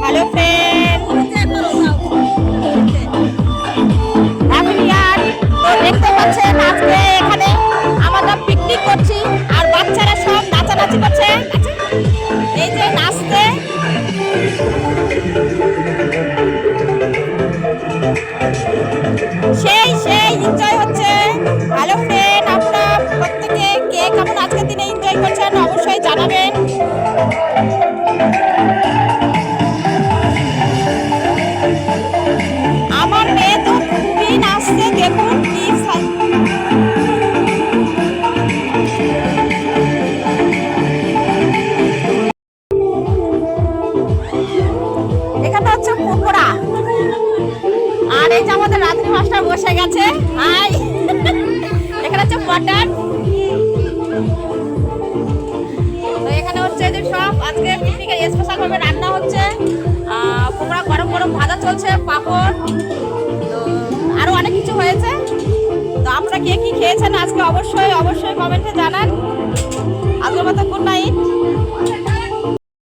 Hello friend, happy new year. তো দেখতে পাচ্ছেন আজকে এখানে আমরা পিকনিক করছি আর বাচ্চারা সব নাচানাচি করছে। এই যে নাচতে সেই এনজয় হচ্ছে। হ্যালো ফ্রেন্ড, আপনারা প্রত্যেকে কে কেমন আজকের দিনে এনজয় করছেন অবশ্যই জানাবেন। আমার মেয়ে তো খুবই নাচছে, দেখুন কি এখানে হচ্ছে পকোড়া। আর এই যে আমাদের রাত্রি মাস্টার বসে গেছে। হাই, এখানে হচ্ছে মটন। তো এখানে হচ্ছে যে সব আজকে পিকনিকের স্পেশাল ভাবে রান্না হচ্ছে। পকোড়া গরম গরম ভাজা চলছে, পাপড়, তো আরো অনেক কিছু হয়েছে। তো আপনারা কে কি খেয়েছেন আজকে অবশ্যই কমেন্টে জানান। আজকের মতো গুড নাইট।